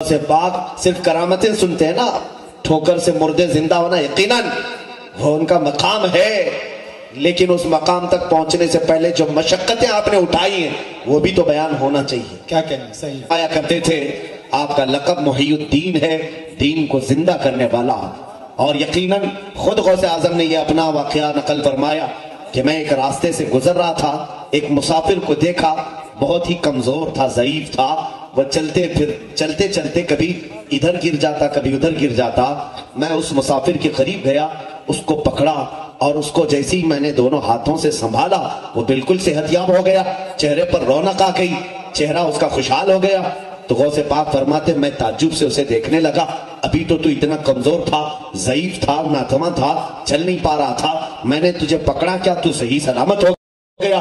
سے پاک صرف کرامتیں سنتے ہیں نا، ٹھوکر سے مردے زندہ ہونا یقیناً وہ ان کا مقام ہے، لیکن اس مقام تک پہنچنے سے پہلے جو مشقتیں آپ نے اٹھائی ہیں وہ بھی تو بیان ہونا چاہیے۔ کیا کہنا صحیح آیا کرتے تھے آپ کا لقب محی الدین ہے، دین کو زندہ کرنے والا، اور یقیناً خود غوث اعظم نے یہ اپنا واقعہ نقل فرمایا کہ میں ایک راستے سے گزر رہا تھا، ایک مسافر کو دیکھا، بہت ہی کمزور تھا، ضعیف تھا، وہ چلتے چلتے کبھی ادھر گر جاتا کبھی ادھر گر جاتا۔ میں اس مسافر کے قریب گیا، اس کو پکڑا اور اس کو جیسے ہی میں نے دونوں ہاتھوں سے سنبھالا وہ بالکل صحت یاب ہو گیا، چہرے پر رونق آ گئی، چہرہ اس کا خوشحال ہو گیا۔ تو غوث پاک فرماتے میں تعجب سے اسے دیکھنے لگا، ابھی تو اتنا کمزور تھا، ضعیف تھا، ناتواں تھا، چل نہیں پا رہا تھا، میں نے تجھے پکڑا، کیا تو صحیح سلامت ہو گیا؟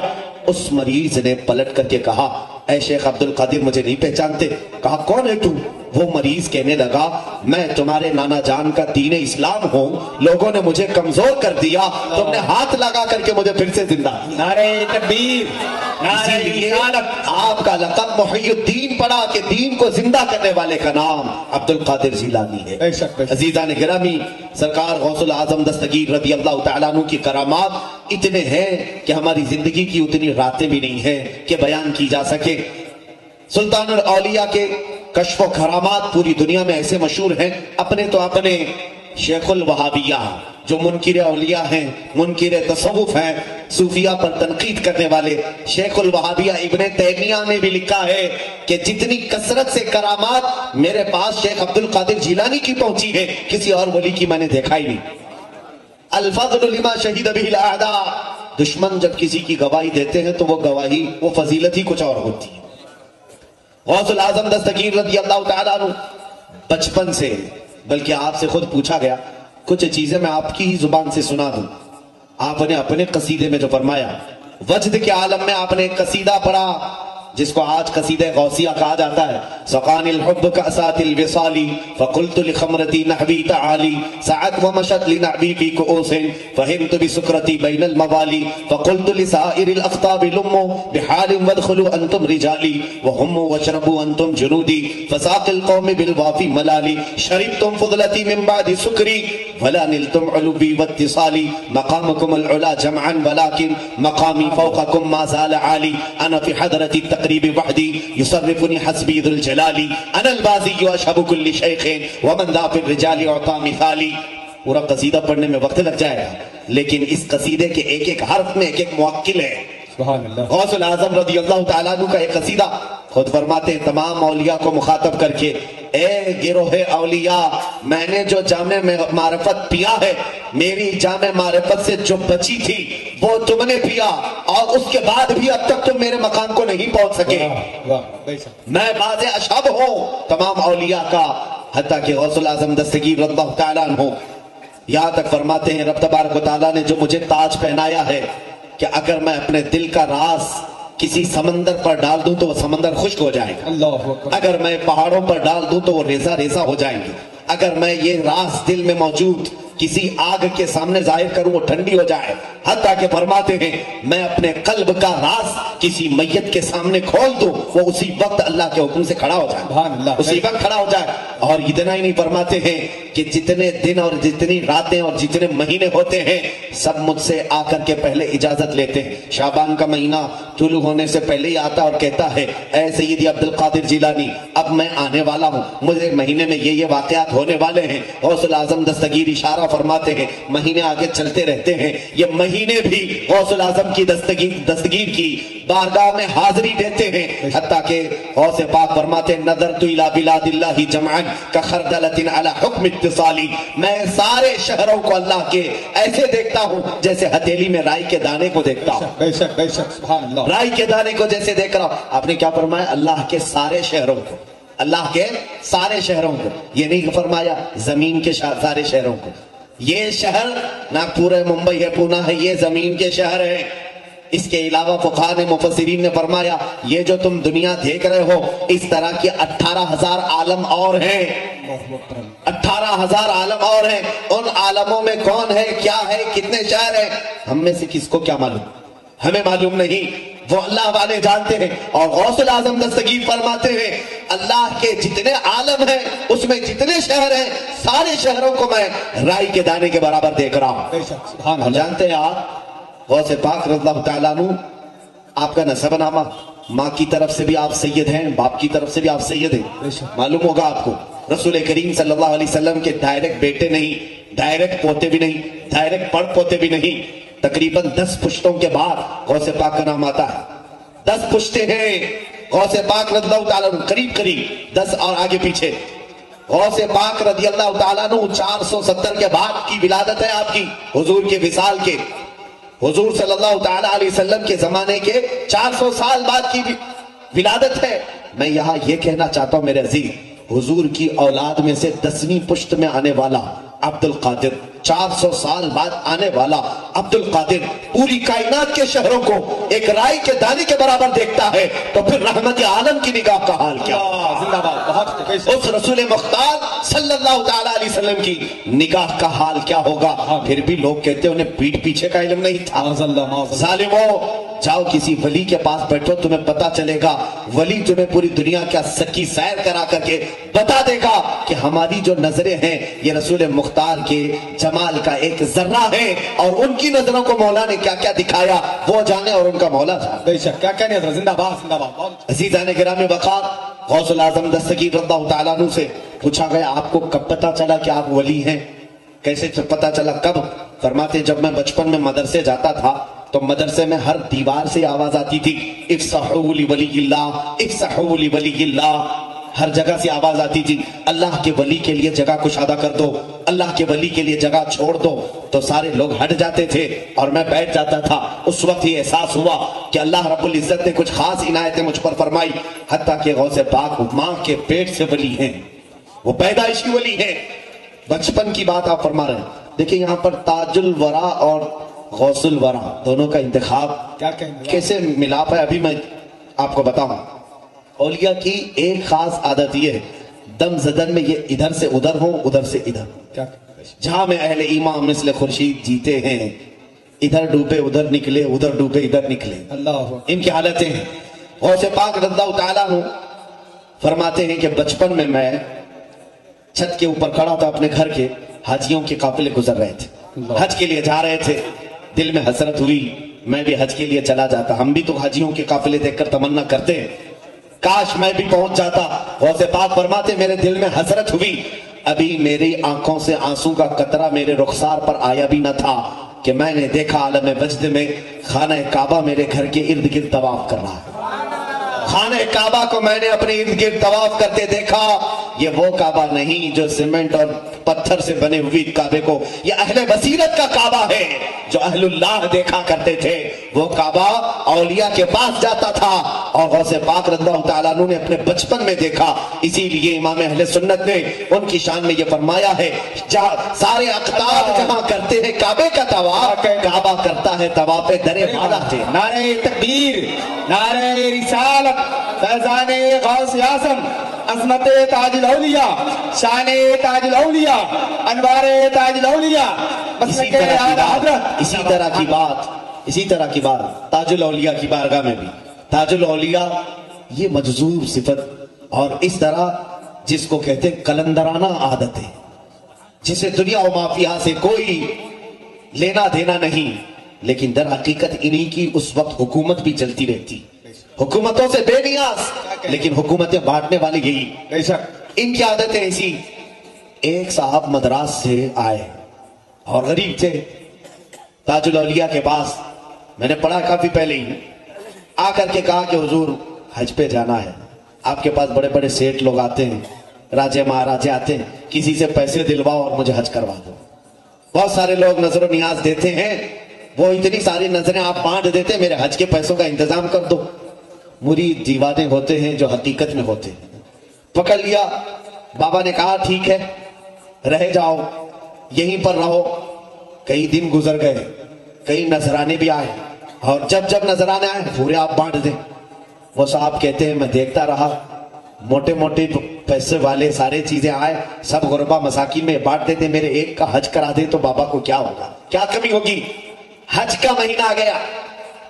اس مریض نے پلٹ کر کے کہا اے شیخ عبد القادر مجھے نہیں پہچانتے؟ کہا کون ہے تو؟ وہ مریض کہنے لگا میں تمہارے نانا جان کا دین اسلام ہوں، لوگوں نے مجھے کمزور کر دیا، تم نے ہاتھ لگا کر کے مجھے پھر سے زندہ۔ نعرہ تکبیر، نعرہ رسالت۔ آپ کا لقب محی الدین پڑا کہ دین کو زندہ کرنے والے کا نام عبد القادر جیلانی ہے۔ بے شک، بے شک۔ عزیزان گرامی، سرکار غوث الاعظم دستگیر رضی اللہ تعالیٰ عنہ کی کرامات اتنے ہیں کہ ہماری زندگی کی اتنی راتیں بھی نہیں ہیں کہ بیان کی جا سکے۔ سلطان الاولیاء کے کشف و کرامات پوری دنیا میں ایسے مشہور ہیں، اپنے تو اپنے شیخ الوہابیہ جو منکر اولیاء ہیں، منکر تصوف ہیں، صوفیہ پر تنقید کرنے والے، شیخ الوہابیہ ابن تیمیہ نے بھی لکھا ہے کہ جتنی کثرت سے کرامات میرے پاس شیخ عبد القادر جیلانی کی پہنچی ہے کسی اور ولی کی میں نے دیکھا ہی نہیں۔ الفضل لما شہید بہ الاعداء، دشمن جب کسی کی گواہی دیتے ہیں تو وہ گواہی، وہ فضیلت ہی کچھ اور ہوتی ہے۔ غوث الاعظم دستگیر رضی اللہ تعالیٰ عنہ بچپن سے، بلکہ آپ سے خود پوچھا گیا، کچھ چیزیں میں آپ کی ہی زبان سے سنا دوں۔ آپ نے اپنے قصیدے میں جو فرمایا، وجد کے عالم میں آپ نے ایک قصیدہ پڑھا جس کو آج قصیدہ غوثیہ کہا جاتا ہے۔ سقان الحب کأسات الوصال فقلت لخمرتی نحوی تعالی سعت ومشت لنعبی فی کؤوس فہمت بسکرتی بین الموالی فقلت لسائر الاقطاب لموا بحال وادخلوا انتم رجالی وہموا واشربوا انتم جنودی فساق القوم بالوافی ملالی شربتم فضلتی من بعد سکری ولا نلتم علوی واتصالی مقامکم العلا جمعا ولكن مقامی فوقکم ما زال عالی انا فی حضرت التقریب وحدی یصرفنی حسبی ذو الجلالی انا البازی اشہب کل شیخ ومن ذا فی الرجال اعطا مثالی۔ پورا قصیدہ پڑھنے میں وقت لگ جائے گا، لیکن اس قصیدے کے ایک ایک حرف میں ایک ایک موکل ہے۔ سبحان اللہ۔ غوث الاعظم رضی اللہ تعالیٰ عنہ کا ایک قصیدہ خود فرماتے ہیں تمام اولیاء کو مخاطب کر کے، اے گروہ اولیاء، میں نے جو جام معرفت پیا ہے، میری جام معرفت سے جو بچی تھی وہ تم نے پیا، اور اس کے بعد بھی اب تک تم میرے مقام کو نہیں پہنچ سکے۔ میں باز اشہب ہوں تمام اولیاء کا، حتیٰ کہ غوث الاعظم دستگیر رضی اللہ تعالیٰ عنہ یہاں تک فرماتے ہیں رب تبارک و تعالیٰ نے جو مجھے تاج پہنایا ہے کہ اگر میں اپنے دل کا راز کسی سمندر پر ڈال دوں تو وہ سمندر خشک ہو جائے گا، اللہ اکبر۔ اگر میں پہاڑوں پر ڈال دوں تو وہ ریزہ ریزہ ہو جائیں گے، اگر میں یہ راز دل میں موجود کسی آگ کے سامنے ظاہر کروں وہ ٹھنڈی ہو جائے، حتیٰ کہ فرماتے ہیں میں اپنے قلب کا راز کسی میت کے سامنے کھول دوں وہ اسی وقت اللہ کے حکم سے کھڑا ہو جائے، سبحان اللہ، اسی وقت کھڑا ہو جائے۔ اور اتنا ہی نہیں، فرماتے ہیں کہ جتنے دن اور جتنی راتیں اور جتنے مہینے ہوتے ہیں سب مجھ سے آ کر کے پہلے اجازت لیتے ہیں۔ شعبان کا مہینہ طلوع ہونے سے پہلے ہی آتا اور کہتا ہے اے سیدی عبد القادر جیلانی اب میں آنے والا ہوں، مجھے مہینے میں یہ واقعات ہونے والے ہیں۔ غوث الاعظم دستگیر اشارہ فرماتے ہیں مہینے آگے چلتے رہتے ہیں، یہ مہینے بھی غوث الاعظم کی دستگیر کی بارگاہ میں حاضری دیتے ہیں، حتیٰ کہ غوث پاک فرماتے ہیں نظرت الی بلاد اللہ جمعا کخردلۃ علی حکم اتصالی، میں سارے شہروں کو اللہ کے ایسے دیکھتا ہوں جیسے ہتھیلی میں رائی کے دانے کو دیکھتا ہوں، بے شک بے شک، سبحان اللہ۔ رائی کے دانے کو جیسے دیکھ رہا ہوں۔ آپ نے کیا فرمایا؟ اللہ کے سارے شہروں کو، اللہ کے سارے شہروں کو، یہ نہیں فرمایا زمین کے سارے شہروں کو۔ یہ شہر ناگپور ہے، ممبئی ہے، پونا ہے، یہ زمین کے شہر ہیں۔ اس کے علاوہ فقہاء نے، مفسرین نے فرمایا یہ جو تم دنیا دیکھ رہے ہو اس طرح کے 18,000 عالم اور ہیں، 18,000 عالم اور ہیں۔ ان عالموں میں کون ہے، کیا ہے، کتنے شہر ہیں، ہم میں سے کس کو کیا معلوم؟ ہمیں معلوم نہیں، وہ اللہ والے جانتے ہیں۔ اور غوث الاعظم دستگیر فرماتے ہیں اللہ کے جتنے عالم ہیں اس میں جتنے شہر ہیں سارے شہروں کو میں رائی کے دانے کے برابر دیکھ رہا ہوں۔ بے شک سبحان اور اللہ۔ جانتے ہیں آپ غوث پاک رضی اللہ تعالیٰ عنہ آپ کا نسب نامہ، ماں کی طرف سے بھی آپ سید ہیں، باپ کی طرف سے بھی آپ سید ہیں، معلوم ہوگا آپ کو۔ رسول کریم صلی اللہ علیہ وسلم کے ڈائریکٹ بیٹے نہیں، ڈائریکٹ پوتے بھی نہیں، ڈائریکٹ پڑ پوتے بھی نہیں، تقریباً 10 پشتوں کے بعد غوث پاک کا نام آتا ہے۔ 10 پشتے ہیں غوث پاک رضی اللہ تعالیٰ عنہ، قریب 10 اور آگے پیچھے۔ غوث پاک رضی اللہ تعالیٰ عنہ 470 کے بعد کی ولادت ہے آپ کی، حضور کے وصال کے، حضور صلی اللہ تعالیٰ علیہ وسلم کے زمانے کے 400 سال بعد کی ولادت ہے۔ میں یہاں یہ کہنا چاہتا ہوں میرے عزیز، حضور کی اولاد میں سے 10ویں پشت میں آنے والا عبد القادر، 400 سال بعد آنے والا عبد القادر پوری کائنات کے شہروں کو ایک رائی کے دانے کے برابر دیکھتا ہے تو پھر رحمت عالم کی نگاہ کا حال کیا؟ زندہ باد، بہت اس رسول مختار صلی اللہ تعالیٰ علیہ وسلم کی نگاہ کا حال کیا ہوگا؟ پھر بھی لوگ کہتے ہیں انہیں پیٹ پیچھے کا علم نہیں تھا۔ ظالموں، جاؤ کسی ولی کے پاس بیٹھو، تمہیں پتا چلے گا، ولی تمہیں پوری دنیا کا سکی سیر کرا کر کے بتا دے گا کہ ہماری جو نظریں ہیں یہ رسول مختار کے جمال کا ایک ذرہ ہے، اور ان کی نظروں کو مولا نے کیا کیا دکھایا وہ جانے اور ان کا مولا جانے۔ بے شک، کیا کہنے حضرت، زندہ باد زندہ باد۔ عزیزان گرامی وقار، غوث الاعظم دستگیر رضی اللہ تعالیٰ عنہ سے پوچھا گیا آپ کو کب پتا چلا کہ آپ ولی ہیں؟ کیسے پتا چلا، کب؟ فرماتے جب میں بچپن میں مدرسے جاتا تھا تو مدرسے میں ہر دیوار سے آواز آتی تھی افصحوا لولی اللہ، افصحوا لولی اللہ، ہر جگہ سے آواز آتی تھی اللہ کے ولی کے لیے جگہ کشادہ کر دو، اللہ کے ولی کے لیے جگہ چھوڑ دو۔ تو سارے لوگ ہٹ جاتے تھے اور میں بیٹھ جاتا تھا۔ اس وقت یہ احساس ہوا کہ اللہ رب العزت نے کچھ خاص عنایتیں مجھ پر فرمائی، حتیٰ کہ غوث پاک ماں کے پیٹ سے ولی ہیں، وہ پیدائشی ولی ہیں۔ بچپن کی بات آپ فرما رہے ہیں، دیکھیں یہاں پر تاج الورا اور غوث الورا دونوں کا انتخاب کیا کہنے کیسے ملاپ ہے ابھی میں آپ کو بتاؤں۔ اولیاء کی ایک خاص عادت یہ ہے دم زدن میں یہ ادھر سے ادھر ہوں، ادھر سے ادھر، کیا جہاں میں اہل ایمان مثل خورشید جیتے ہیں، ادھر ڈوبے ادھر نکلے، ادھر ڈوبے ادھر نکلے، اللہ ان کی حالتیں ہیں۔ غوث پاک رضی اللہ تعالیٰ عنہ فرماتے ہیں کہ بچپن میں چھت کے اوپر کھڑا تھا اپنے گھر کے، حاجیوں کے قافلے گزر رہے تھے، حج کے لیے جا رہے تھے، دل میں حسرت ہوئی میں بھی حج کے لیے چلا جاتا، ہم بھی تو حاجیوں کے قافلے دیکھ کر تمنا کرتے ہیں کاش میں بھی پہنچ جاتا۔ غوث پاک فرماتے میرے دل میں حسرت ہوئی، ابھی میری آنکھوں سے آنسو کا قطرہ میرے رخسار پر آیا بھی نہ تھا کہ میں نے دیکھا عالم وجد میں خانہ کعبہ میرے گھر کے ارد گرد طواف کر رہا ہے۔ خانہ کعبہ کو میں نے اپنے ارد گرد طواف کرتے دیکھا، یہ وہ کعبہ نہیں جو سیمنٹ اور پتھر سے بنے ہوئی کعبے کو، یہ اہل بصیرت کا کعبہ ہے جو اہل اللہ دیکھا کرتے تھے۔ وہ کعبہ اولیاء کے پاس جاتا تھا اور غوث پاک رضی اللہ تعالیٰ عنہ نے اپنے بچپن میں دیکھا، اسی لیے امام اہل سنت نے ان کی شان میں یہ فرمایا ہے جہاں سارے اقطاب جہاں کرتے ہیں کعبے کا طواف، کعبہ کرتا ہے طواف در بالا سے۔ نعرہ تکبیر، نعرہ رسالت، فیضان غوث اعظم، عظمت تاج الاولیاء، شان تاج الاولیاء، انوار تاج الاولیاء، اسی طرح کی بات تاج الاولیاء کی بارگاہ میں بھی، تاج الاولیاء یہ مجذوب صفت اور اس طرح جس کو کہتے ہیں کلندرانہ عادت ہے، جسے دنیا و مافیہ سے کوئی لینا دینا نہیں، لیکن در حقیقت انہی کی اس وقت حکومت بھی چلتی رہتی، حکومتوں سے بے نیاز لیکن حکومتیں بانٹنے والی یہی، بے شک ان کی عادتیں ایسی۔ ایک صاحب مدراس سے آئے اور غریب تھے، تاج الاولیاء کے پاس، میں نے پڑھا کافی پہلے ہی، آ کر کے کہا کہ حضور حج پہ جانا ہے، آپ کے پاس بڑے بڑے سیٹ لوگ آتے ہیں، راجے مہاراجے آتے ہیں، کسی سے پیسے دلواؤ اور مجھے حج کروا دو۔ بہت سارے لوگ نظر و نیاز دیتے ہیں، وہ اتنی ساری نظریں آپ بانٹ دیتے ہیں، میرے حج کے پیسوں کا انتظام کر دو۔ مرید دیوانے ہوتے ہیں جو حقیقت میں ہوتے ہیں، پکڑ لیا۔ بابا نے کہا ٹھیک ہے رہ جاؤ، یہیں پر رہو۔ کئی دن گزر گئے، کئی نذرانے بھی آئے، اور جب جب نذرانے آئے پورے آپ بانٹ دیں۔ وہ صاحب کہتے ہیں میں دیکھتا رہا، موٹے موٹے پیسے والے سارے چیزیں آئے، سب غربا مساکین میں بانٹ دیتے، میرے ایک کا حج کرا دے تو بابا کو کیا ہوگا، کیا کمی ہوگی۔ حج کا مہینہ آ گیا،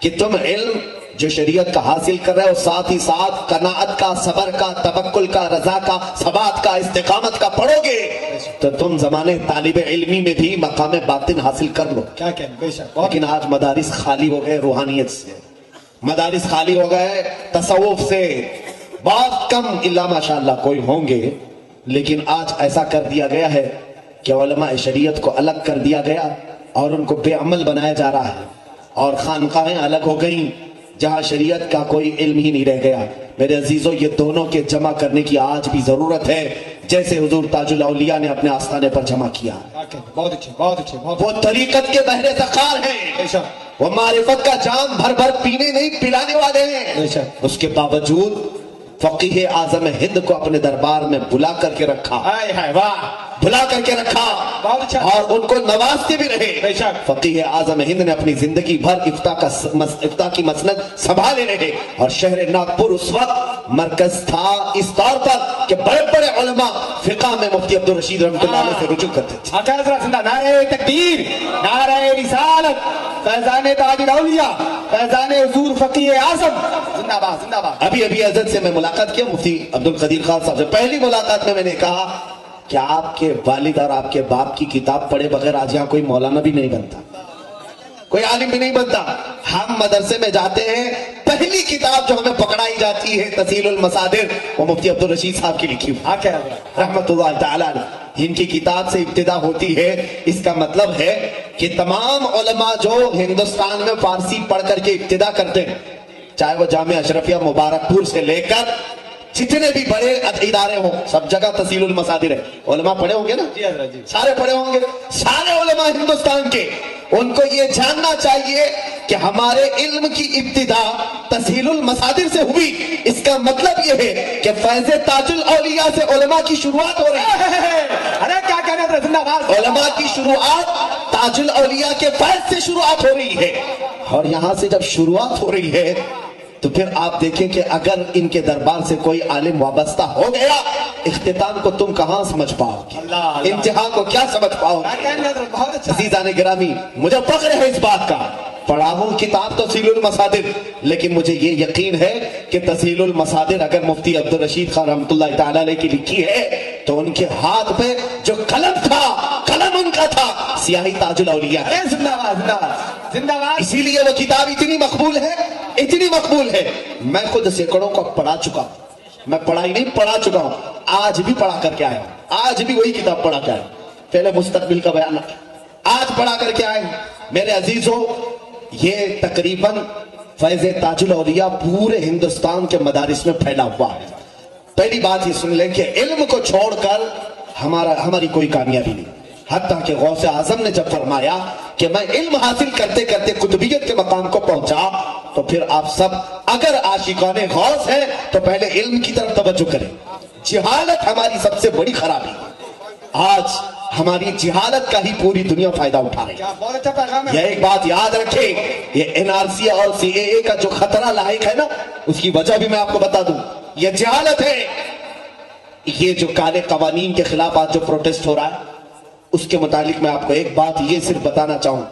کہ تم علم جو شریعت کا حاصل کر رہے ہو ساتھ ہی ساتھ قناعت کا، صبر کا، توکل کا، رضا کا، ثبات کا، استقامت کا پڑھو گے تو تم زمانے طالب علمی میں بھی مقام باطن حاصل کر لو. کیا کہیں بے شک. لیکن آج مدارس خالی ہو گئے روحانیت سے، مدارس خالی ہو گئے تصوف سے. بہت کم الا ماشاءاللہ کوئی ہوں گے، لیکن آج ایسا کر دیا گیا ہے کہ علماء شریعت کو الگ کر دیا گیا اور ان کو بے عمل بنایا جا رہا ہے، اور خانقاہیں الگ ہو گئیں جہاں شریعت کا کوئی علم ہی نہیں رہ گیا. میرے عزیزوں، یہ دونوں کے جمع کرنے کی آج بھی ضرورت ہے، جیسے حضور تاج الاولیاء نے اپنے آستانے پر جمع کیا. بہت اچھے بہت اچھے بہت. وہ طریقت کے بحر سخار ہیں، بے شک. وہ معرفت کا جام بھر بھر پینے نہیں پلانے والے ہیں. بے شک. اس کے باوجود فقیہ اعظم ہند کو اپنے دربار میں بلا کر کے رکھا، ہائے ہائے واہ. بلا کر کے رکھا، بہت اچھا. اور ان کو نوازتے بھی رہے. بے شک. فقیہ اعظم ہند نے اپنی زندگی بھر افتاء کی مسند سنبھالے رہے، اور شہر ناگپور اس وقت مرکز تھا اس طور پر کہ بڑے بڑے علماء فقہ میں مفتی عبدالرشید رحمۃ اللہ علیہ سے رجوع کرتے تھے. آقا حضرت زندہ. نعرہ تکبیر، نعرہ رسالت، فیضان تاج الاولیاء، فیضان حضور فقیہ اعظم زندہ باد زندہ باد. ابھی حضرت سے میں ملاقات کیا مفتی عبدالقدیر خان صاحب سے. پہلی ملاقات میں نے کہا کہ آپ کے والد اور آپ کے باپ کی کتاب پڑھے بغیر آج یہاں کوئی مولانا بھی نہیں بنتا، کوئی عالم بھی نہیں بنتا. ہم مدرسے میں جاتے ہیں، پہلی کتاب جو ہمیں پکڑائی جاتی ہے تسہیل المصادر، وہ مفتی عبدالرشید صاحب کی لکھی ہوئی آقا حضرت رحمت اللہ تعالیٰ نے. ان کی کتاب سے ابتدا ہوتی ہے. اس کا مطلب ہے کہ تمام علماء جو ہندوستان میں فارسی پڑھ کر کے ابتدا کرتے ہیں، چاہے وہ جامعہ اشرفیہ مبارک پور سے لے کر جتنے بھی بڑے ادارے ہوں، سب جگہ تسہیل المصادر ہے. علماء پڑھے ہوں گے نا؟ جی حضرت جی. سارے پڑھے ہوں گے. سارے علماء ہندوستان کے، ان کو یہ جاننا چاہیے کہ ہمارے علم کی ابتدا تسہیل المصادر سے ہوئی. اس کا مطلب یہ ہے کہ فیض تاج الاولیاء سے علماء کی شروعات ہو رہی ہے. ارے کیا کہنے حضرت زندہ باد. علماء کی شروعات تاج الاولیاء کے فیض سے شروعات ہو رہی ہے، اور یہاں سے جب شروعات ہو رہی ہے تو پھر آپ دیکھیں کہ اگر ان کے دربار سے کوئی عالم وابستہ ہو گیا، اختتام کو تم کہاں سمجھ پاؤ گے؟ اللہ. انتہا کو کیا سمجھ پاؤ کیا گے؟ کہنے حضرت بہت اچھا. عزیزان گرامی، مجھے فخر ہے اس بات کا، پڑھا ہوں کتاب تسہیل المصادر، لیکن مجھے یہ یقین ہے کہ تسہیل المصادر اگر مفتی عبدالرشید خان رحمۃ اللہ تعالیٰ علیہ کی لکھی ہے تو ان کے ہاتھ میں جو قلم تھا، قلم ان کا تھا، سیاہی تاج الاولیاء ہے. ارے زندہ باد زندہ باد زندہ باد. اسی لیے وہ کتاب اتنی مقبول ہے، اتنی مقبول ہے. میں خود سینکڑوں کو پڑھا چکا ہوں. میں پڑھائی نہیں پڑھا چکا ہوں، آج بھی پڑھا کر کے آیا ہوں. آج بھی وہی کتاب پڑھا کے آیا ہوں. پہلے مستقبل کا بیان آج پڑھا کر کے آئے. میرے عزیزوں، یہ تقریباً فیض تاج الاولیاء پورے ہندوستان کے مدارس میں پھیلا ہوا ہے. پہلی بات یہ سن لیں کہ علم کو چھوڑ کر ہماری کوئی کامیابی نہیں. حتیٰ کہ غوث اعظم نے جب فرمایا کہ میں علم حاصل کرتے کرتے قطبیت کے مقام کو پہنچا، تو پھر آپ سب اگر عاشقان غوث ہیں تو پہلے علم کی طرف توجہ کریں. جہالت ہماری سب سے بڑی خرابی ہے. آج ہماری جہالت کا ہی پوری دنیا فائدہ اٹھا رہی ہے. کیا بہت اچھا پیغام ہے. یہ ایک بات یاد رکھیں، یہ NRC اور CAA کا جو خطرہ لاحق ہے نا، اس کی وجہ بھی میں آپ کو بتا دوں، یہ جہالت ہے. یہ جو کالے قوانین کے خلاف آج جو پروٹیسٹ ہو رہا ہے، اس کے متعلق میں آپ کو ایک بات یہ صرف بتانا چاہوں،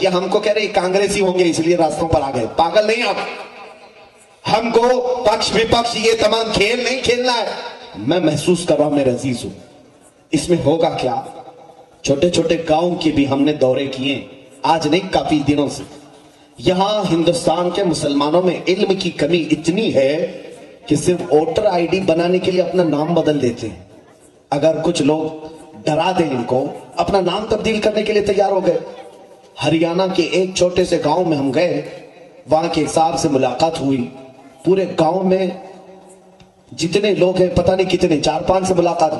یہ ہم کو کہہ رہے ہیں کانگریسی ہوں گے اس لیے راستوں پر آ گئے. پاگل نہیں آپ. ہم کو پکش وپکش یہ تمام کھیل نہیں کھیلنا ہے. میں محسوس کر رہا ہوں میرے عزیز ہوں، اس میں ہوگا کیا. چھوٹے چھوٹے گاؤں کے بھی ہم نے دورے کیے، آج نہیں کافی دنوں سے. یہاں ہندوستان کے مسلمانوں میں علم کی کمی اتنی ہے کہ صرف ووٹر ID بنانے کے لیے اپنا نام بدل دیتے ہیں. اگر کچھ لوگ ڈرا دیں ان کو، اپنا نام تبدیل کرنے کے لیے تیار ہو گئے. ہریانہ کے ایک چھوٹے سے گاؤں میں ہم گئے، وہاں کے صاحب سے ملاقات ہوئی. پورے گاؤں میں جتنے لوگ ہیں پتہ نہیں کتنے، 4-5 سے ملاقات.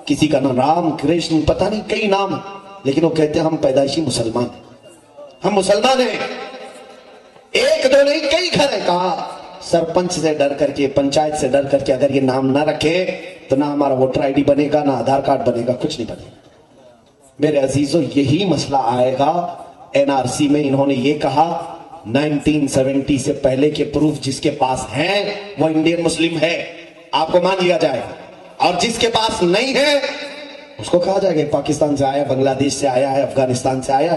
کسی کا نام رام کرشن پتہ نہیں کئی نام، لیکن وہ کہتے ہیں ہم پیدائشی مسلمان ہیں، ہم مسلمان ہیں. ایک دو نہیں کئی گھر ہیں. کہا سرپنچ سے ڈر کر کے، پنچایت سے ڈر کر کے اگر یہ نام نہ رکھے تو نہ ہمارا ووٹر ID بنے گا، نہ آدھار کارڈ بنے گا، کچھ نہیں بنے گا. میرے عزیزوں، یہی مسئلہ آئے گا NRC میں. انہوں نے یہ کہا 1970 سے پہلے کے پروف جس کے پاس ہیں وہ انڈین مسلم ہے، آپ کو مان لیا جائے گا. اور جس کے پاس نہیں ہے اس کو کہا جائے گا پاکستان سے آیا، بنگلہ دیش سے آیا ہے، افغانستان سے آیا.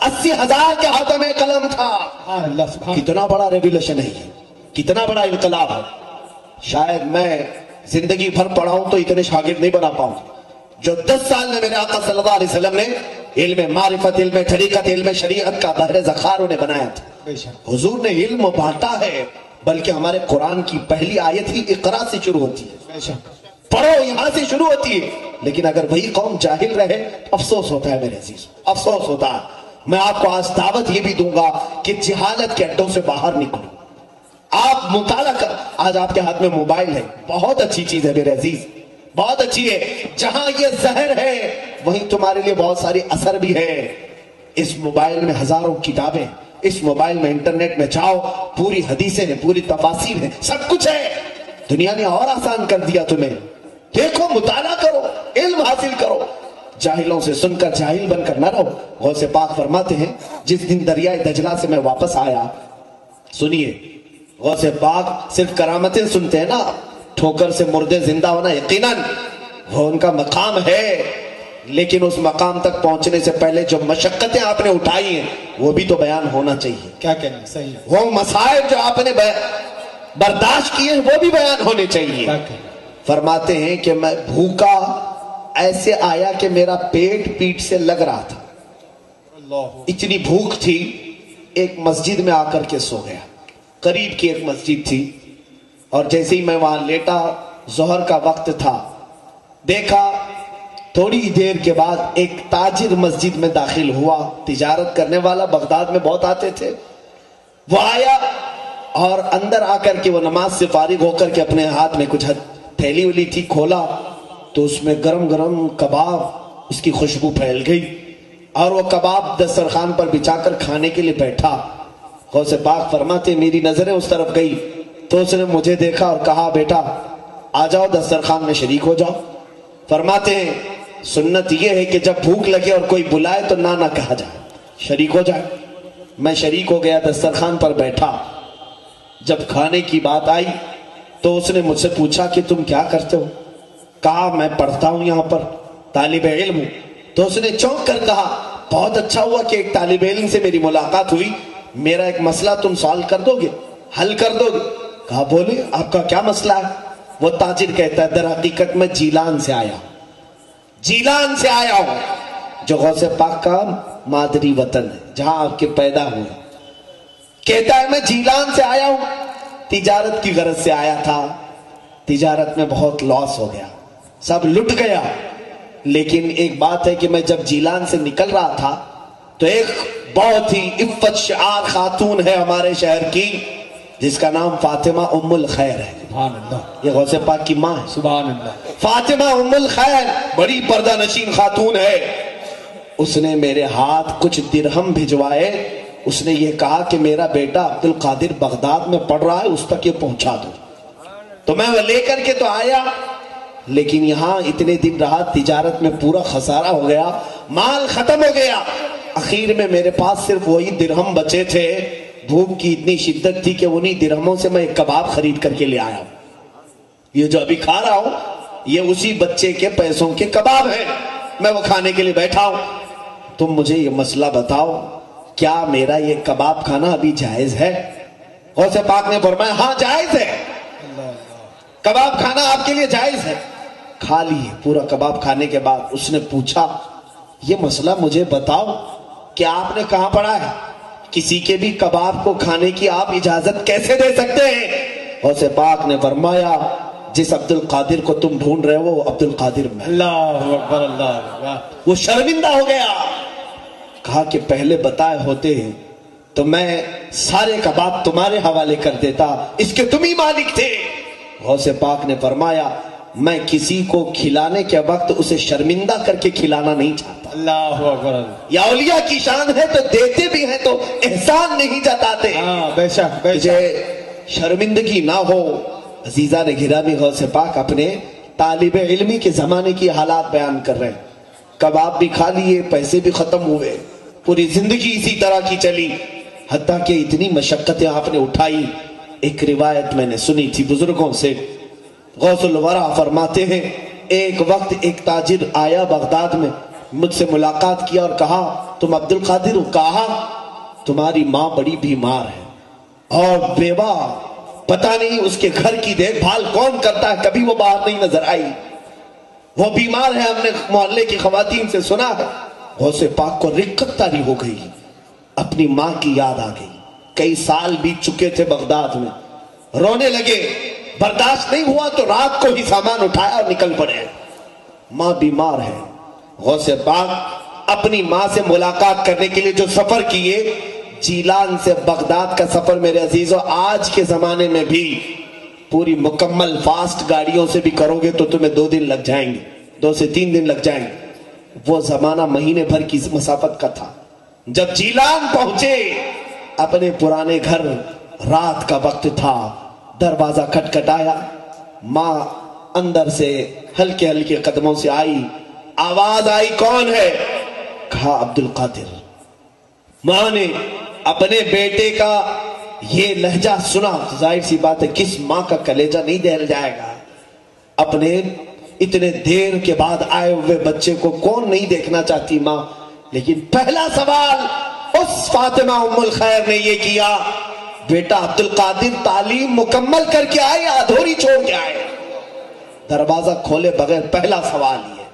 80,000 کے ہاتھوں میں قلم تھا. سبحان اللہ سبحان کتنا بڑا ریولیوشن ہے یہ, کتنا بڑا انقلاب ہے. شاید میں زندگی بھر پڑھاؤں تو اتنے شاگرد نہیں بنا پاؤں جو 10 سال میں میرے آقا صلی اللہ علیہ وسلم نے علم معرفت, علم طریقت, علم شریعت کا بحر ذخائر انہیں بنایا تھا. بے شک حضور نے علم بانٹا ہے, بلکہ ہمارے قرآن کی پہلی آیت ہی اقرا سے شروع ہوتی ہے, بے شک پڑھو یہاں سے شروع ہوتی ہے. لیکن اگر وہی قوم جاہل رہے تو افسوس ہوتا ہے میرے عزیز, افسوس ہوتا ہے. میں آپ کو آج دعوت یہ بھی دوں گا کہ جہالت کے اڈوں سے باہر نکلو. آپ مطالعہ کر, آج آپ کے ہاتھ میں موبائل ہے, بہت اچھی چیز ہے میرے عزیز, بہت اچھی ہے. جہاں یہ زہر ہے وہیں تمہارے لیے بہت ساری اثر بھی ہے. اس موبائل میں ہزاروں کتابیں, اس موبائل میں انٹرنیٹ میں جاؤ, پوری حدیثیں ہیں, پوری تفاسیر ہیں, سب کچھ ہے. دنیا نے اور آسان کر دیا تمہیں. دیکھو, مطالعہ کرو, علم حاصل کرو. جاہلوں سے سن کر جاہل بن کر نہ رہو. غوث پاک فرماتے ہیں جس دن دریائے دجلہ سے میں واپس آیا, سنیے, غوث پاک صرف کرامتیں سنتے ہیں نا, ٹھوکر سے مردے زندہ ہونا یقیناً وہ ان کا مقام ہے, لیکن اس مقام تک پہنچنے سے پہلے جو مشقتیں آپ نے اٹھائی ہیں وہ بھی تو بیان ہونا چاہیے. کیا کہنا صحیح ہے, وہ مسائب جو آپ نے برداشت کیے ہیں وہ بھی بیان ہونے چاہیے. کیا کہنا. فرماتے ہیں کہ میں بھوکا ایسے آیا کہ میرا پیٹ پیٹ سے لگ رہا تھا, اللہ اتنی بھوک تھی. ایک مسجد میں آ کر کے سو گیا, قریب کی ایک مسجد تھی, اور جیسے ہی میں وہاں لیٹا, ظہر کا وقت تھا, دیکھا تھوڑی دیر کے بعد ایک تاجر مسجد میں داخل ہوا, تجارت کرنے والا, بغداد میں بہت آتے تھے. وہ آیا اور اندر آ کر کے وہ نماز سے فارغ ہو کر کے اپنے ہاتھ میں کچھ تھیلی ولی تھی, کھولا تو اس میں گرم گرم کباب, اس کی خوشبو پھیل گئی, اور وہ کباب دسترخوان پر بچھا کر کھانے کے لیے بیٹھا. غوث پاک فرماتے میری نظریں اس طرف گئی تو اس نے مجھے دیکھا اور کہا بیٹا آ جاؤ دسترخوان میں شریک ہو جاؤ. فرماتے ہیں سنت یہ ہے کہ جب بھوک لگے اور کوئی بلائے تو نہ کہا جائے, شریک ہو جائے. میں شریک ہو گیا, دسترخوان پر بیٹھا. جب کھانے کی بات آئی تو اس نے مجھ سے پوچھا کہ تم کیا کرتے ہو؟ کہا میں پڑھتا ہوں, یہاں پر طالب علم ہوں. تو اس نے چونک کر کہا بہت اچھا ہوا کہ ایک طالب علم سے میری ملاقات ہوئی, میرا ایک مسئلہ تم سالو کر دو گے, حل کر دو گے؟ کہا بولے آپ کا کیا مسئلہ ہے؟ وہ تاجر کہتا ہے در حقیقت میں جیلان سے آیا ہوں, جیلان سے آیا ہوں جو غوث پاک کا مادری وطن ہے, جہاں آپ کے پیدا ہوئے. کہتا ہے میں جیلان سے آیا ہوں, تجارت کی غرض سے آیا تھا, تجارت میں بہت لاس ہو گیا, سب لٹ گیا. لیکن ایک بات ہے کہ میں جب جیلان سے نکل رہا تھا تو ایک بہت ہی عفت شعار خاتون ہے ہمارے شہر کی, جس کا نام فاطمہ ام الخیر ہے. سبحان اللہ, یہ غوث پاک کی ماں ہے. سبحان اللہ. فاطمہ ام الخیر بڑی پردہ نشین خاتون ہے. اس نے میرے ہاتھ کچھ درہم بھجوائے. اس نے یہ کہا کہ میرا بیٹا عبد القادر بغداد میں پڑھ رہا ہے, اس تک یہ پہنچا دو. تو میں وہ لے کر کے تو آیا, لیکن یہاں اتنے دن رہا, تجارت میں پورا خسارہ ہو گیا, مال ختم ہو گیا. اخیر میں میرے پاس صرف وہی درہم بچے تھے. بھوک کی اتنی شدت تھی کہ انہی درہموں سے میں ایک کباب خرید کر کے لے آیا ہوں. یہ جو ابھی کھا رہا ہوں یہ اسی بچے کے پیسوں کے کباب ہیں, میں وہ کھانے کے لیے بیٹھا ہوں. تم مجھے یہ مسئلہ بتاؤ, کیا میرا یہ کباب کھانا ابھی جائز ہے؟ غوث پاک نے فرمایا ہاں جائز ہے, کباب کھانا آپ کے لیے جائز ہے. کھا لیے. پورا کباب کھانے کے بعد اس نے پوچھا یہ مسئلہ مجھے بتاؤ کہ آپ نے کہاں پڑھا ہے, کسی کے بھی کباب کو کھانے کی آپ اجازت کیسے دے سکتے ہیں؟ غوث پاک نے فرمایا جس عبد القادر کو تم ڈھونڈ رہے ہو وہ عبد القادر میں. اللہ اکبر, اللہ اکبر. وہ شرمندہ ہو گیا. کہا کہ پہلے بتائے ہوتے ہیں تو میں سارے کباب تمہارے حوالے کر دیتا, اس کے تم ہی مالک تھے. غوث پاک نے فرمایا میں کسی کو کھلانے کے وقت اسے شرمندہ کر کے کھلانا نہیں چاہتا. اللہ اکبر. یا اولیاء کی شان ہے تو دیتے بھی ہیں تو احسان نہیں جتاتے. ہاں بے شک, بے شک. شرمندگی نہ ہو. عزیزان گرامی, غوث پاک اپنے طالب علمی کے زمانے کی حالات بیان کر رہے ہیں. کباب بھی کھا لیے, پیسے بھی ختم ہوئے, پوری زندگی اسی طرح کی چلی, حتیٰ کہ اتنی مشقتیں آپ نے اٹھائی. ایک روایت میں نے سنی تھی بزرگوں سے, غوث الورا فرماتے ہیں ایک وقت ایک تاجر آیا بغداد میں, مجھ سے ملاقات کیا اور کہا تم عبد القادر ہو؟ کہا تمہاری ماں بڑی بیمار ہے اور بیوہ، پتہ نہیں اس کے گھر کی دیکھ بھال کون کرتا ہے، کبھی وہ باہر نہیں نظر آئی، وہ بیمار ہے، ہم نے محلے کی خواتین سے سنا ہے۔ غوث پاک کو رقت طاری ہو گئی، اپنی ماں کی یاد آ گئی، کئی سال بیت چکے تھے بغداد میں، رونے لگے، برداشت نہیں ہوا تو رات کو ہی سامان اٹھایا اور نکل پڑے۔ ماں بیمار ہے، غوث پاک اپنی ماں سے ملاقات کرنے کے لیے جو سفر کیے، جیلان سے بغداد کا سفر میرے عزیزو آج کے زمانے میں بھی پوری مکمل فاسٹ گاڑیوں سے بھی کرو گے تو تمہیں 2 دن لگ جائیں گے، 2 سے 3 دن لگ جائیں گے۔ وہ زمانہ مہینے بھر کی مسافت کا تھا۔ جب جیلان پہنچے اپنے پرانے گھر، رات کا وقت تھا، دروازہ کھٹکھٹایا، ماں اندر سے ہلکے ہلکے قدموں سے آئی، آواز آئی کون ہے؟ کہا عبد القادر۔ ماں نے اپنے بیٹے کا یہ لہجہ سنا، ظاہر سی بات ہے کس ماں کا کلیجہ نہیں دہل جائے گا، اپنے اتنے دیر کے بعد آئے ہوئے بچے کو کون نہیں دیکھنا چاہتی ماں۔ لیکن پہلا سوال اس فاطمہ ام الخیر نے یہ کیا، بیٹا عبد القادر تعلیم مکمل کر کے آئے یا ادھوری چھوڑ کے آئے؟ دروازہ کھولے بغیر پہلا سوال یہ،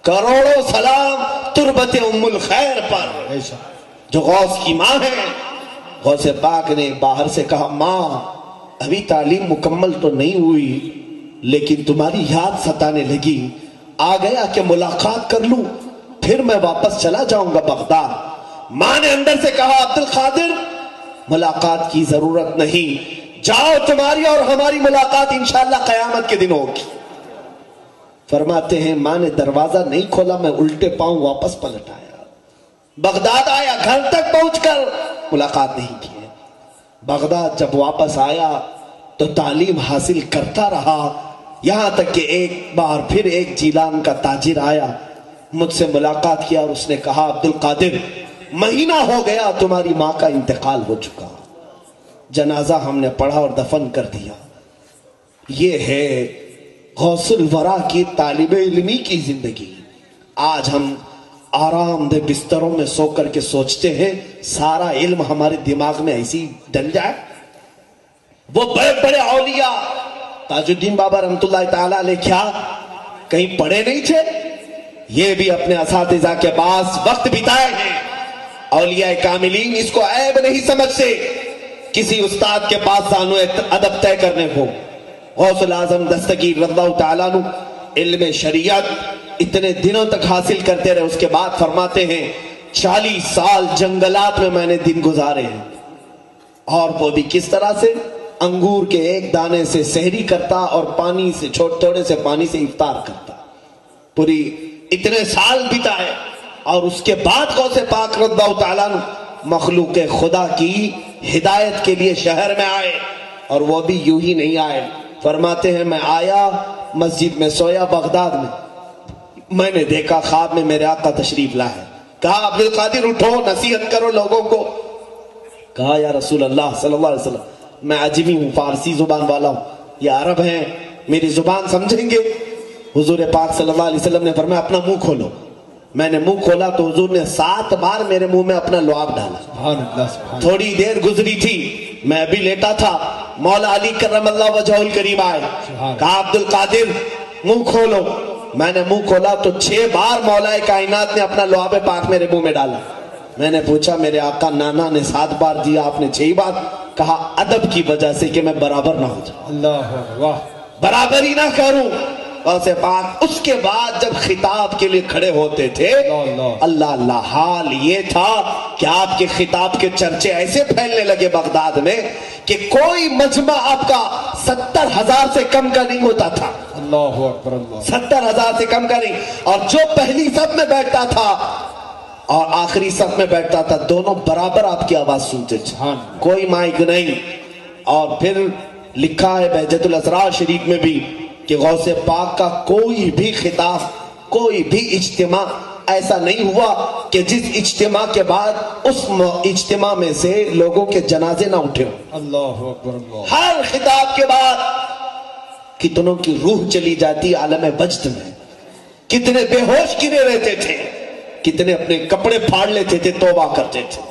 کروڑوں سلام تربت ام الخیر پر جو غوث کی ماں ہے۔ غوث پاک نے باہر سے کہا ماں ابھی تعلیم مکمل تو نہیں ہوئی لیکن تمہاری یاد ستانے لگی، آ گیا کہ ملاقات کر لوں پھر میں واپس چلا جاؤں گا بغداد۔ ماں نے اندر سے کہا عبد القادر ملاقات کی ضرورت نہیں، جاؤ تمہاری اور ہماری ملاقات انشاءاللہ قیامت کے دن ہوگی۔ فرماتے ہیں ماں نے دروازہ نہیں کھولا، میں الٹے پاؤں واپس پلٹ آیا، بغداد آیا، گھر تک پہنچ کر ملاقات نہیں کی۔ بغداد جب واپس آیا تو تعلیم حاصل کرتا رہا، یہاں تک کہ ایک بار پھر ایک جیلان کا تاجر آیا، مجھ سے ملاقات کیا اور اس نے کہا عبد القادر مہینہ ہو گیا تمہاری ماں کا انتقال ہو چکا، جنازہ ہم نے پڑھا اور دفن کر دیا۔ یہ ہے غوث الورا کی طالب علمی کی زندگی۔ آج ہم آرام دہ بستروں میں سو کر کے سوچتے ہیں سارا علم ہمارے دماغ میں ایسی ڈل جائے۔ وہ بڑے بڑے اولیاء، تاج الدین بابا رحمت اللہ تعالی علیہ کیا کہیں پڑھے نہیں تھے؟ یہ بھی اپنے اساتذہ کے پاس وقت بتائے ہیں۔ اولیاء کاملین اس کو عیب نہیں سمجھتے کسی استاد کے پاس زانو ادب طے کرنے کو۔ غوث الاعظم دستگیر رضی اللہ تعالیٰ عنہ علم شریعت اتنے دنوں تک حاصل کرتے رہے، اس کے بعد فرماتے ہیں 40 سال جنگلات میں نے دن گزارے ہیں، اور وہ بھی کس طرح سے؟ انگور کے ایک دانے سے سحری کرتا اور پانی سے تھوڑے سے پانی سے افطار کرتا، پوری اتنے سال بتائے۔ اور اس کے بعد غوث پاک رضی اللہ تعالیٰ عنہ مخلوق خدا کی ہدایت کے لیے شہر میں آئے، اور وہ بھی یوں ہی نہیں آئے۔ فرماتے ہیں میں آیا، مسجد میں سویا بغداد میں نے دیکھا خواب میں میرے آقا تشریف لائے، کہا عبد القادر اٹھو نصیحت کرو لوگوں کو۔ کہا یا رسول اللہ صلی اللہ علیہ وسلم میں عجمی ہوں، فارسی زبان والا ہوں، یہ عرب ہیں، میری زبان سمجھیں گے؟ حضور پاک صلی اللہ علیہ وسلم نے فرمایا اپنا منہ کھولو۔ میں نے منہ کھولا تو حضور نے 7 بار میرے منہ میں اپنا لعاب ڈالا۔ سبحان اللہ سبحان تھوڑی دیر گزری تھی، میں ابھی لیٹا تھا، مولا علی کرم اللہ وجہہ الکریم آئے، کہا عبد القادر منہ کھولو۔ میں نے منہ کھولا تو 6 بار مولا کائنات نے اپنا لعاب پاک میرے منہ میں ڈالا۔ میں نے پوچھا میرے آقا نانا نے 7 بار دیا، آپ نے 6 بار؟ کہا ادب کی وجہ سے کہ میں برابر نہ ہو جاؤں، اللہ واہ، برابری نہ کروں۔ غوث پاک اس کے بعد جب خطاب کے لیے کھڑے ہوتے تھے، اللہ اللہ حال یہ تھا کہ آپ کے خطاب کے چرچے ایسے پھیلنے لگے بغداد میں کہ کوئی مجمع آپ کا 70,000 سے کم کا نہیں ہوتا تھا، اللہ اکبر، اللہ 70,000 سے کم کا نہیں۔ اور جو پہلی صف میں بیٹھتا تھا اور آخری صف میں بیٹھتا تھا، دونوں برابر آپ کی آواز سنتے تھے، کوئی مائک نہیں۔ اور پھر لکھا ہے بہجت الاسرار شریف میں بھی کہ غوث پاک کا کوئی بھی خطاب، کوئی بھی اجتماع ایسا نہیں ہوا کہ جس اجتماع کے بعد اس اجتماع میں سے لوگوں کے جنازے نہ اٹھے ہوں۔ اللہ اکبر، اللہ ہر خطاب کے بعد کتنوں کی روح چلی جاتی عالم وجد میں، کتنے بے ہوش گرے رہتے تھے، کتنے اپنے کپڑے پھاڑ لیتے تھے، توبہ کرتے تھے.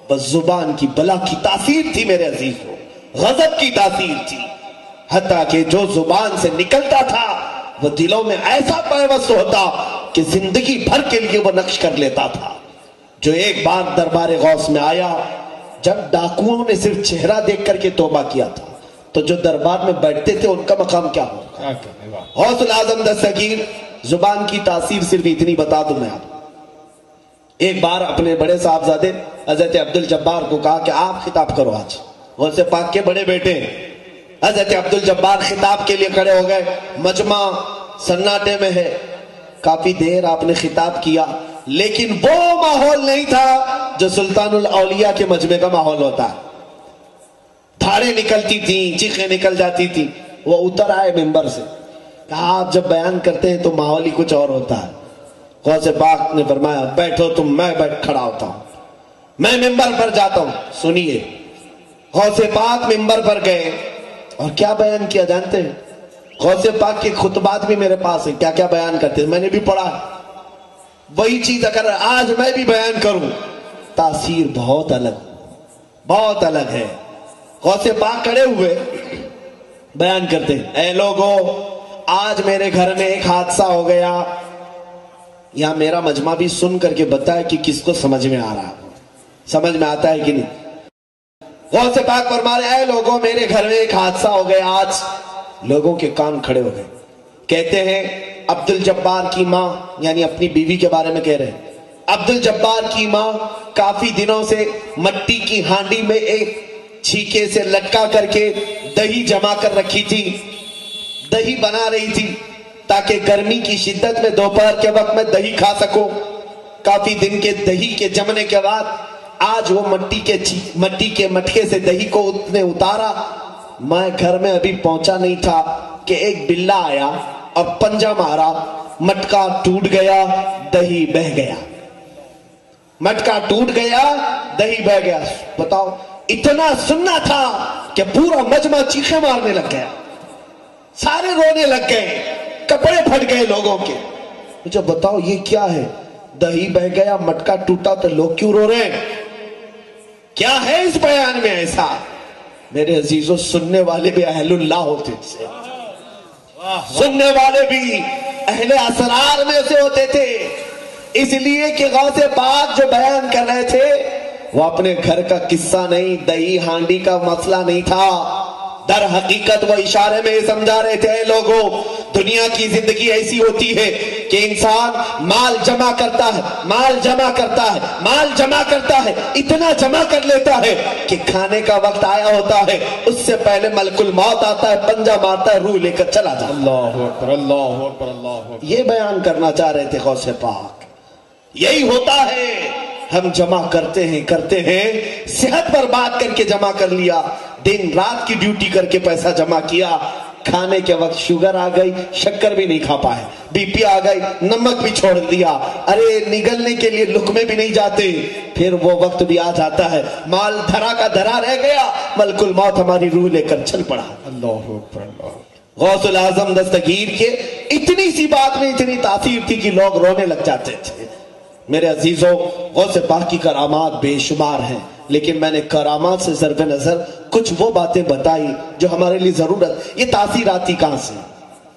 بس زبان کی بلا کی تاثیر تھی میرے عزیزوں، غضب کی تاثیر تھی. حتیٰ کہ جو زبان سے نکلتا تھا وہ دلوں میں ایسا پیوست ہوتا کہ زندگی بھر کے لیے وہ نقش کر لیتا تھا. جو ایک بار دربار غوث میں آیا، جب ڈاکوؤں نے صرف چہرہ دیکھ کر کے توبہ کیا تھا، تو جو دربار میں بیٹھتے تھے ان کا مقام کیا ہو. غوث العظم دستگیر زبان کی تاثیر صرف اتنی بتا دوں میں آپ. ایک بار اپنے بڑے صاحبزادے حضرت عبد الجبار کو کہا کہ آپ خطاب کرو. آج غوث پاک کے بڑے بیٹے حضرت عبد الجبار خطاب کے لیے کھڑے ہو گئے. مجمع سناٹے میں ہے. کافی دیر آپ نے خطاب کیا، لیکن وہ ماحول نہیں تھا جو سلطان الاولیاء کے مجمع کا ماحول ہوتا ہے. دھاڑیں نکلتی تھیں، چیخیں نکل جاتی تھی. وہ اتر آئے ممبر سے، کہا آپ جب بیان کرتے ہیں تو ماحول ہی کچھ اور ہوتا ہے. غوث پاک نے فرمایا بیٹھو تم، میں بیٹھ کھڑا ہوتا ہوں، میں ممبر پر جاتا ہوں. سنیے، غوث پاک ممبر پر گئے اور کیا بیان کیا جانتے ہیں؟ غوث پاک کے خطبات بھی میرے پاس ہیں، کیا کیا بیان کرتے ہیں میں نے بھی پڑھا. وہی چیز اگر آج میں بھی بیان کروں، تاثیر بہت الگ ہے. غوث پاک کھڑے ہوئے بیان کرتے ہیں، اے لوگو آج میرے گھر میں ایک حادثہ ہو گیا. یہاں میرا مجمع بھی سن کر کے بتائے کہ کس کو سمجھ میں آ رہا ہے، سمجھ میں آتا ہے کہ نہیں. غوث پاک فرما رہے اے لوگوں میرے گھر میں ایک حادثہ ہو گیا. آج لوگوں کے کان کھڑے ہو گئے. کہتے ہیں عبد الجبار کی ماں، یعنی اپنی بیوی کے بارے میں کہہ رہے ہیں، عبد الجبار کی ماں کافی دنوں سے مٹی کی ہانڈی میں ایک چھیکے سے لٹکا کر کے دہی جما کر رکھی تھی. دہی بنا رہی تھی تاکہ گرمی کی شدت میں دوپہر کے وقت میں دہی کھا سکو. کافی دن کے دہی کے جمنے کے بعد آج وہ مٹی کے مٹکے سے دہی کو نے اتارا. میں گھر میں ابھی پہنچا نہیں تھا کہ ایک بلا آیا اور پنجہ مارا، مٹکا ٹوٹ گیا، دہی بہ گیا. مٹکا ٹوٹ گیا، دہی بہ گیا. بتاؤ، اتنا سننا تھا کہ پورا مجمع چیخیں مارنے لگ گیا، سارے رونے لگ گئے، کپڑے پھٹ گئے لوگوں کے. مجھے بتاؤ یہ کیا ہے؟ دہی بہ گیا، مٹکا ٹوٹا، تو لوگ کیوں رو رہے ہیں؟ کیا ہے اس بیان میں ایسا؟ میرے عزیزوں، سننے والے بھی اہل اللہ ہوتے تھے، سننے والے بھی اہل اسرار میں سے ہوتے تھے. اس لیے کہ غوث پاک جو بیان کر رہے تھے وہ اپنے گھر کا قصہ نہیں، دہی ہانڈی کا مسئلہ نہیں تھا. در حقیقت وہ اشارے میں یہ سمجھا رہے تھے اے لوگوں، دنیا کی زندگی ایسی ہوتی ہے کہ انسان مال جمع کرتا ہے، مال جمع کرتا ہے، مال جمع کرتا ہے، اتنا جمع کر لیتا ہے کہ کھانے کا وقت آیا ہوتا ہے، اس سے پہلے ملک الموت آتا ہے، پنجہ مارتا ہے، روح لے کر چلا جاتا ہے. اللہ اکبر، اللہ اکبر، اللہ اکبر. یہ بیان کرنا چاہ رہے تھے غوث پاک. یہی ہوتا ہے، ہم جمع کرتے ہیں، صحت برباد کر کے جمع کر لیا، دن رات کی ڈیوٹی کر کے پیسہ جمع کیا، کھانے کے وقت شوگر آ گئی، شکر بھی نہیں کھا پائے، بی پی آ گئی، نمک بھی چھوڑ دیا، ارے نگلنے کے لیے لقمے بھی نہیں جاتے. پھر وہ وقت بھی آ جاتا ہے، مال دھرا کا دھرا رہ گیا، ملک الموت ہماری روح لے کر چل پڑا. اللہ اکبر، اللہ. غوث العظم دستگیر کے اتنی سی بات میں اتنی تاثیر تھی کہ لوگ رونے لگ جاتے تھے. میرے عزیزوں، غوث پاک کی کرامات بے شمار ہیں، لیکن میں نے کرامات سے ضرب نظر کچھ وہ باتیں بتائی جو ہمارے لیے ضرورت. یہ تاثیر آتی کہاں سے؟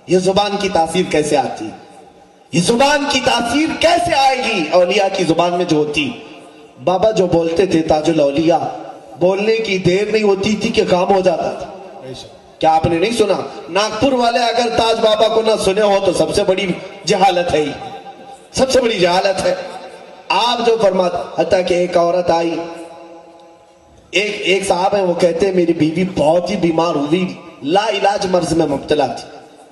یہ زبان کی تاثیر کیسے آتی؟ یہ زبان کی تاثیر کیسے آئے گی؟ اولیاء کی زبان میں جو ہوتی. بابا جو بولتے تھے تاج الاولیاء، بولنے کی دیر نہیں ہوتی تھی کہ کام ہو جاتا تھا. کیا آپ نے نہیں سنا؟ ناگپور والے اگر تاج بابا کو نہ سنے ہو تو سب سے بڑی جہالت ہے، سب سے بڑی جہالت ہے. آپ جو فرماتے، حتیٰ کہ ایک عورت آئی، ایک صاحب ہیں، وہ کہتے ہیں میری بیوی بہت ہی بیمار ہوئی، لا علاج مرض میں مبتلا تھی.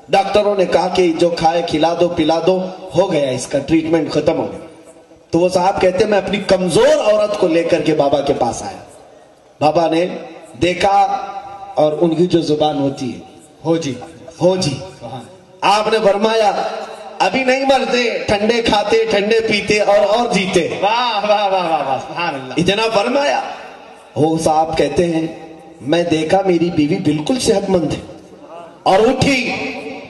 ڈاکٹروں نے کہا کہ جو کھائے کھلا دو پلا دو، ہو گیا اس کا ٹریٹمنٹ ختم ہو گیا. تو وہ صاحب کہتے ہیں میں اپنی کمزور عورت کو لے کر کے بابا کے پاس آیا. بابا نے دیکھا اور ان کی جو زبان ہوتی ہے ہو جی، آپ نے فرمایا ابھی نہیں مرتے، ٹھنڈے کھاتے، ٹھنڈے پیتے اور جیتے. واہ واہ واہ واہ، سبحان اللہ. اتنا فرمایا. وہ صاحب کہتے ہیں میں دیکھا میری بیوی بالکل صحت مند ہے، اور اٹھی